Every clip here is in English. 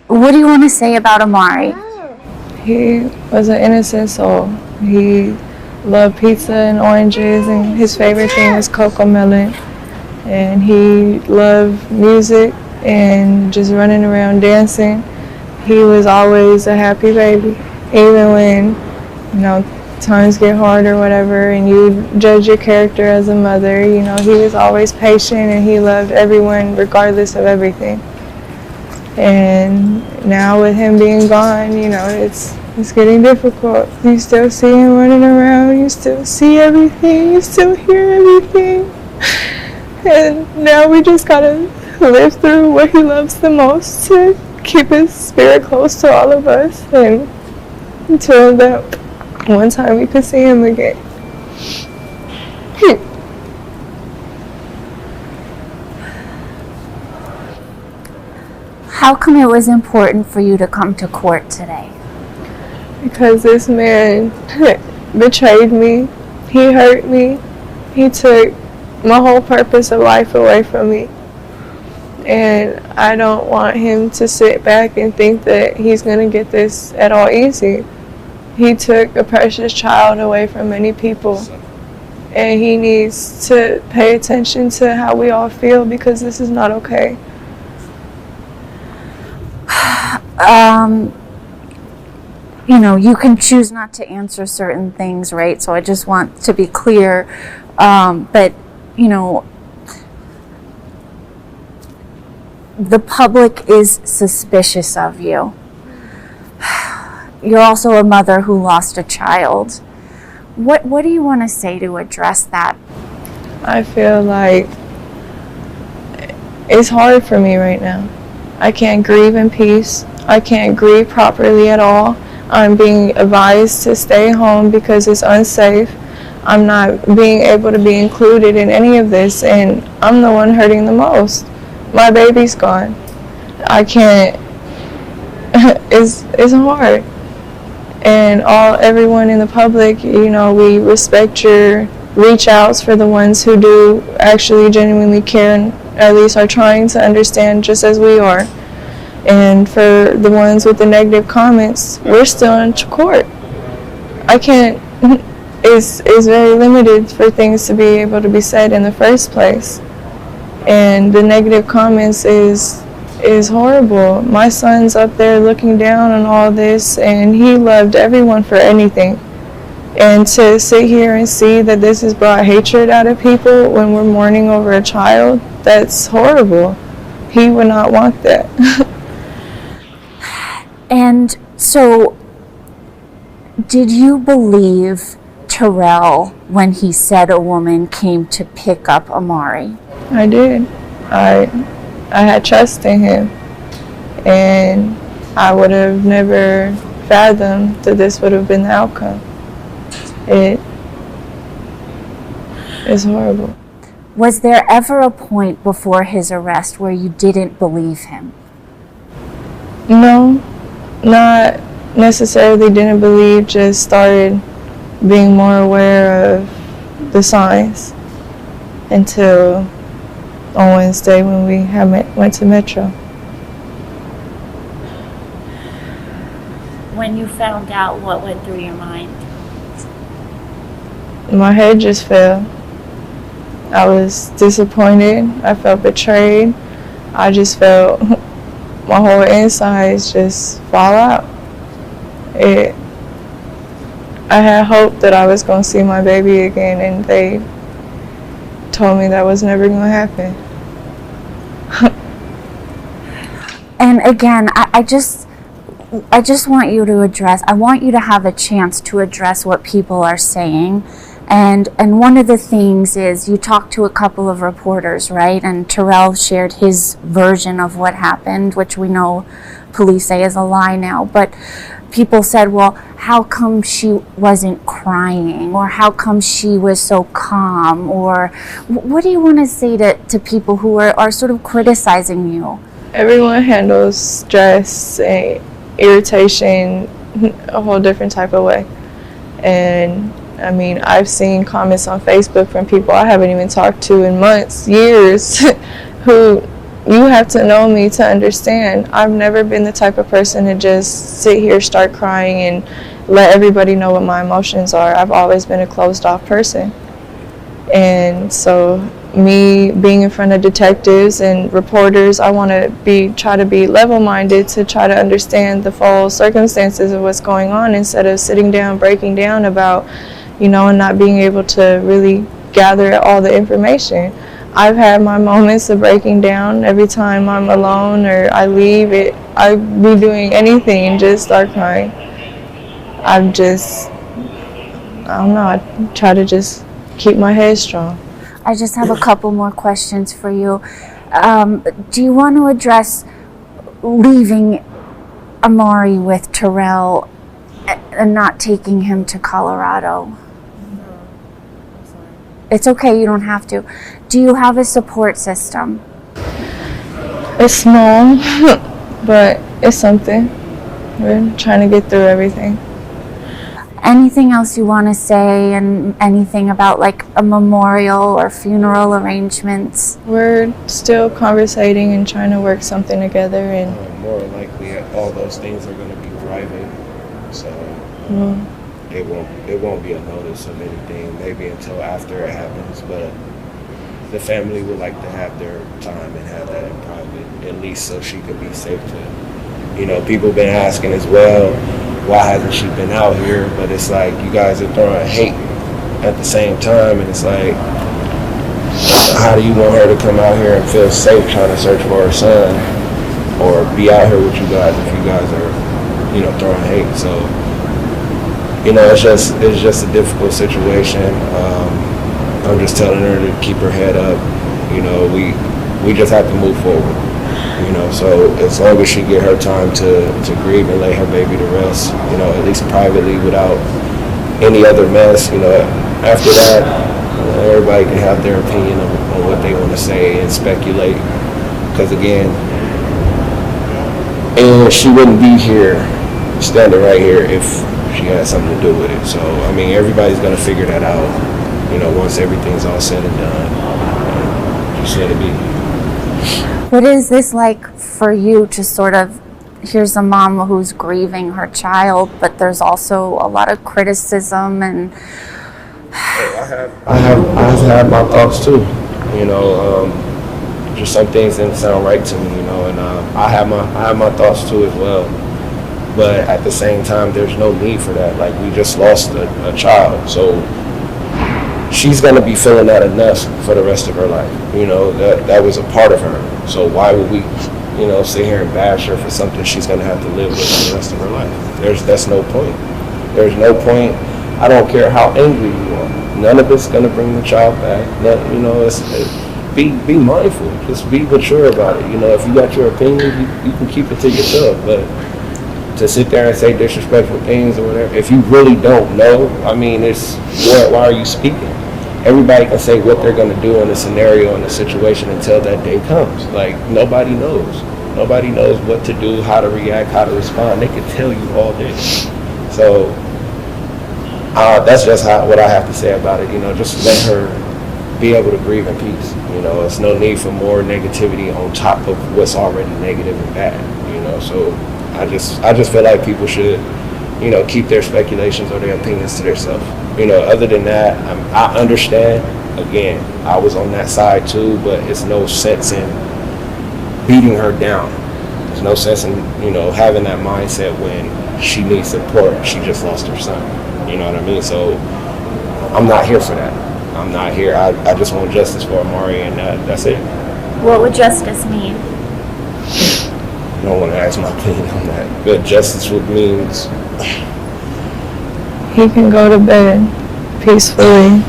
What do you want to say about Amari? He was an innocent soul. He loved pizza and oranges, and his favorite thing was cocoa melon. And he loved music and just running around dancing. He was always a happy baby, even when, times get hard or whatever, and you judge your character as a mother. He was always patient, and he loved everyone regardless of everything. And now with him being gone, it's getting difficult. You still see him running around, you still see everything, you still hear everything. And now we just gotta live through what he loves the most to keep his spirit close to all of us, and until that one time we could see him again. How come it was important for you to come to court today? Because this man betrayed me, he hurt me, he took my whole purpose of life away from me. And I don't want him to sit back and think that he's going to get this at all easy. He took a precious child away from many people. And he needs to pay attention to how we all feel, because this is not okay. You can choose not to answer certain things, right? So I just want to be clear. But the public is suspicious of you. You're also a mother who lost a child. What do you want to say to address that? I feel like it's hard for me right now. I can't grieve in peace. I can't grieve properly at all. I'm being advised to stay home because it's unsafe. I'm not being able to be included in any of this, and I'm the one hurting the most. My baby's gone. I can't. It's hard. And everyone in the public, we respect your reach outs for the ones who do actually genuinely care, and at least are trying to understand just as we are. And for the ones with the negative comments, we're still in court. I can't. It's very limited for things to be able to be said in the first place. And the negative comments is horrible. My son's up there looking down on all this, and he loved everyone for anything. And to sit here and see that this has brought hatred out of people when we're mourning over a child, that's horrible. He would not want that. And so, did you believe Terrell when he said a woman came to pick up Amari? I did. I had trust in him, and I would have never fathomed that this would have been the outcome. It is horrible. Was there ever a point before his arrest where you didn't believe him? No, not necessarily didn't believe, just started being more aware of the signs until on Wednesday when we went to Metro. When you found out, what went through your mind? My head just fell. I was disappointed. I felt betrayed. I just felt my whole insides just fall out. I had hope that I was going to see my baby again, and they told me that was never going to happen. And again, I just want you to address, I want you to have a chance to address what people are saying. And one of the things is you talked to a couple of reporters, right? And Terrell shared his version of what happened, which we know police say is a lie now. But people said, well, how come she wasn't crying? Or how come she was so calm? Or what do you want to say to people who are sort of criticizing you? Everyone handles stress and irritation a whole different type of way. And I mean, I've seen comments on Facebook from people I haven't even talked to in months, years, who you have to know me to understand. I've never been the type of person to just sit here, start crying, and let everybody know what my emotions are. I've always been a closed off person. And so me being in front of detectives and reporters, I want to try to be level-minded to try to understand the full circumstances of what's going on instead of sitting down, breaking down about, and not being able to really gather all the information. I've had my moments of breaking down every time I'm alone or I leave. I be doing anything and just start crying. I don't know, I try to just keep my head strong. I just have a couple more questions for you. Do you want to address leaving Amari with Terrell and not taking him to Colorado? No, I'm sorry. It's okay, you don't have to. Do you have a support system? It's small, but it's something. We're trying to get through everything. Anything else you want to say, and anything about like a memorial or funeral arrangements? We're still conversating and trying to work something together. And more likely, all those things are going to be private, so it won't be a notice of anything. Maybe until after it happens, but the family would like to have their time and have that in private, at least so she could be safe to. People been asking as well, why hasn't she been out here? But it's like, you guys are throwing hate at the same time, and it's like, how do you want her to come out here and feel safe trying to search for her son, or be out here with you guys if you guys are, throwing hate? So, it's just a difficult situation. I'm just telling her to keep her head up. We just have to move forward. So as long as she get her time to grieve and lay her baby to rest, at least privately without any other mess, after that, everybody can have their opinion on what they want to say and speculate. Because again, and she wouldn't be here, standing right here, if she had something to do with it. So, everybody's going to figure that out, once everything's all said and done. Just let it be. What is this like for you to sort of, here's a mom who's grieving her child, but there's also a lot of criticism and... I have had my thoughts too, just some things didn't sound right to me, and I have my thoughts too as well. But at the same time, there's no need for that. Like, we just lost a child, so she's gonna be feeling that enough for the rest of her life. That was a part of her. So why would we, sit here and bash her for something she's gonna have to live with for the rest of her life? That's no point. There's no point. I don't care how angry you are. None of it's gonna bring the child back. Be mindful. Just be mature about it. If you got your opinion, you can keep it to yourself. But to sit there and say disrespectful things or whatever, if you really don't know, it's why are you speaking? Everybody can say what they're going to do in a scenario, in a situation, until that day comes. Like, nobody knows. Nobody knows what to do, how to react, how to respond. They can tell you all day. So that's just what I have to say about it. Just let her be able to grieve in peace. It's no need for more negativity on top of what's already negative and bad. So I just feel like people should, keep their speculations or their opinions to themselves. Other than that, I understand. Again, I was on that side too, but it's no sense in beating her down. There's no sense in, having that mindset when she needs support. She just lost her son. You know what I mean? So I'm not here for that. I'm not here. I just want justice for Amari, and that's it. What would justice mean? I don't want to ask my opinion on that. But justice would means he can go to bed peacefully,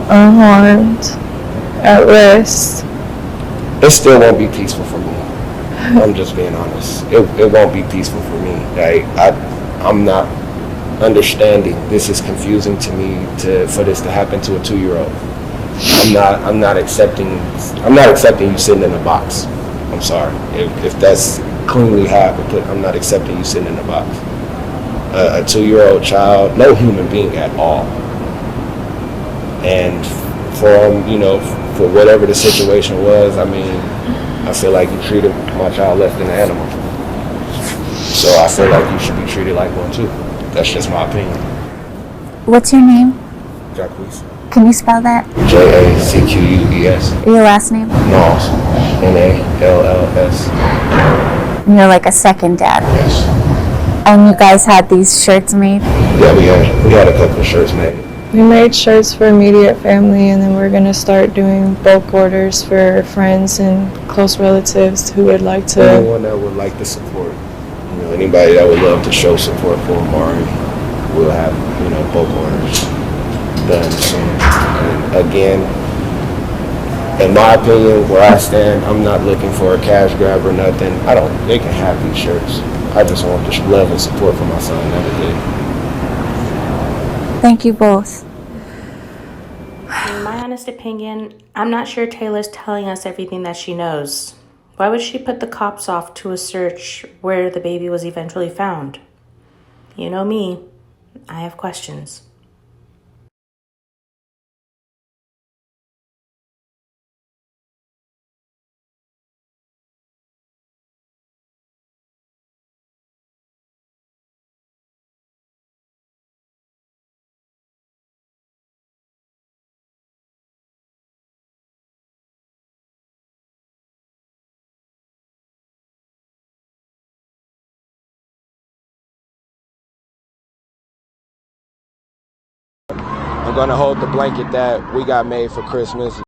unharmed, at rest. It still won't be peaceful for me. I'm just being honest. It won't be peaceful for me. I'm not understanding. This is confusing to me for this to happen to a 2-year-old. I'm not accepting you sitting in a box. I'm sorry. If that's cleanly how I could put it, I'm not accepting you sitting in a box. A 2-year-old child, no human being at all. And for whatever the situation was, I feel like you treated my child less than an animal. So I feel like you should be treated like one too. That's just my opinion. What's your name? Jacquees. Can you spell that? Jacquees. Your last name? Nalls. Nalls. And you're like a second dad. Yes. And you guys had these shirts made? Yeah, we had a couple of shirts made. We made shirts for immediate family, and then we're going to start doing bulk orders for friends and close relatives who would like to. Anyone that would like to support, anybody that would love to show support for Amari, we'll have, bulk orders done soon. And again, in my opinion, where I stand, I'm not looking for a cash grab or nothing. They can have these shirts. I just want the love and support for my son every day. Thank you both. In my honest opinion, I'm not sure Taylor's telling us everything that she knows. Why would she put the cops off to a search where the baby was eventually found? You know me, I have questions. I'm gonna hold the blanket that we got made for Christmas.